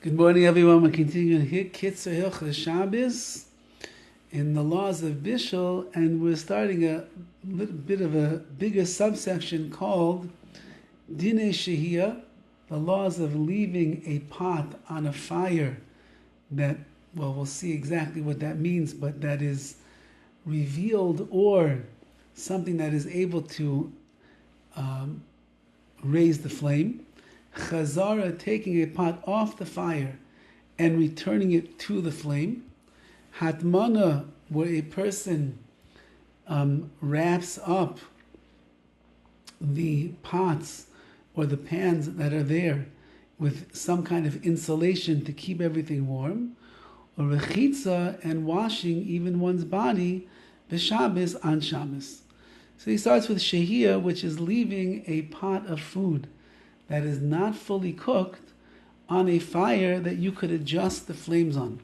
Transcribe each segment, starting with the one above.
Good morning, everyone. We're continuing here, KITZUR HILCHOS SHABBOS in the laws of Bishul, and we're starting a little bit of a bigger subsection called Dinei Shehiyah, the laws of leaving a pot on a fire that, well, we'll see exactly what that means, but that is revealed or something that is able to raise the flame. Chazara, taking a pot off the fire and returning it to the flame. Hatmana, where a person wraps up the pots or the pans that are there with some kind of insulation to keep everything warm. Or rechitza, and washing even one's body, b'Shabbos, on Shabbos. So he starts with shehiyah, which is leaving a pot of food that is not fully cooked on a fire that you could adjust the flames on.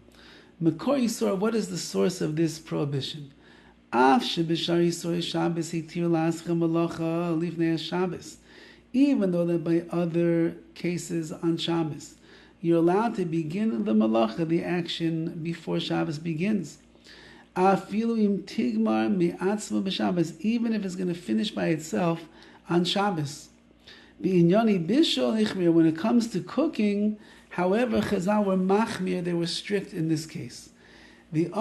Makor Yisur, what is the source of this prohibition? Af shebishar Yisur Shabbos hitir la'aschem malacha lifnei Shabbos. Even though that by other cases on Shabbos, you're allowed to begin the malacha, the action, before Shabbos begins. Afilu im tigmar mi'atzma b'Shabbos, even if it's going to finish by itself on Shabbos. When it comes to cooking, however, Chazal were machmir, they were strict in this case. And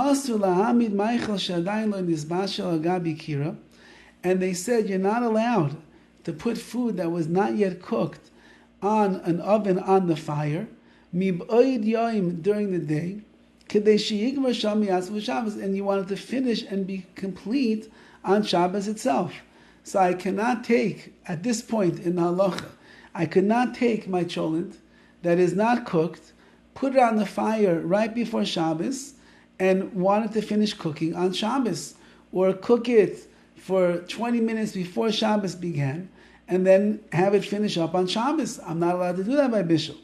they said you're not allowed to put food that was not yet cooked on an oven on the fire during the day, and you wanted to finish and be complete on Shabbos itself. So I cannot take, at this point in the halacha, I could not take my cholent that is not cooked, put it on the fire right before Shabbos, and want it to finish cooking on Shabbos, or cook it for 20 minutes before Shabbos began, and then have it finish up on Shabbos. I'm not allowed to do that by Bishul.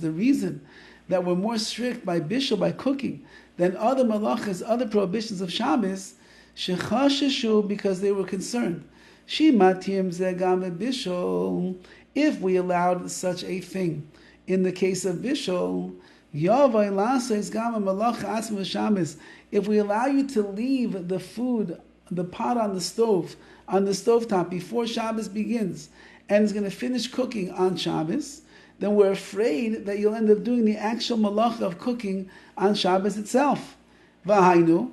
The reason that we're more strict by Bishul, by cooking, than other malachas, other prohibitions of Shabbos, shechasheshu, because they were concerned. Shimatim zegam bishul, if we allowed such a thing in the case of Bishul, yavai lasais gam malacha asma Shabbos, if we allow you to leave the food, the pot on the stovetop before Shabbos begins, and it's going to finish cooking on Shabbos, then we're afraid that you'll end up doing the actual malacha of cooking on Shabbos itself. V'hainu,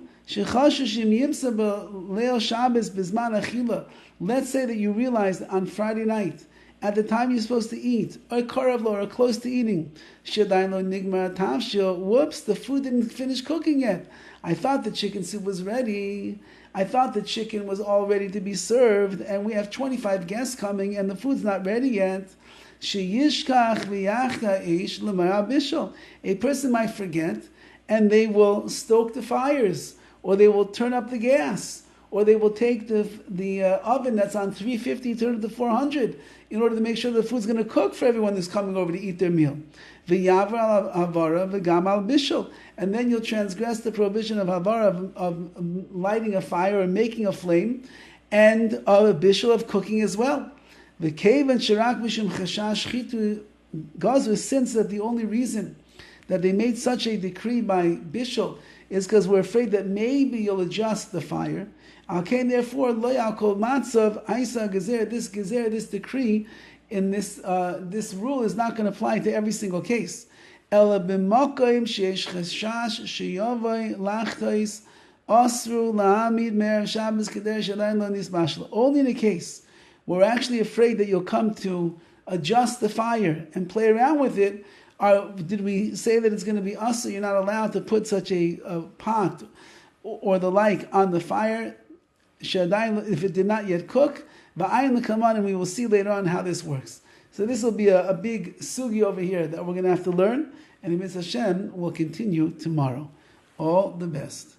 let's say that you realized on Friday night, at the time you're supposed to eat, or karavlo, or close to eating, whoops, the food didn't finish cooking yet. I thought the chicken soup was ready. I thought the chicken was all ready to be served, and we have 25 guests coming, and the food's not ready yet. A person might forget, and they will stoke the fires, or they will turn up the gas, or they will take the oven that's on 350, turn it to 400, in order to make sure the food's going to cook for everyone that's coming over to eat their meal. And then you'll transgress the prohibition of havara, of lighting a fire or making a flame, and a bishul of cooking as well. The cave and shirak mishum chashash chitu gazu, since that the only reason that they made such a decree by Bishul is because we're afraid that maybe you'll adjust the fire. Okay, therefore, lo yakol matzav aisa gezer, this decree in this rule is not going to apply to every single case. Ela b'makom sheyesh chashash sheyavai lachtais asru lahamid mer Shabbos keder shalayin lo nisbashla. Only in a case we're actually afraid that you'll come to adjust the fire and play around with it. Did we say that it's going to be us, so you're not allowed to put such a pot or the like on the fire, if it did not yet cook? And we will see later on how this works. So this will be a big sugi over here that we're going to have to learn, and Mitzvah Hashem will continue tomorrow. All the best.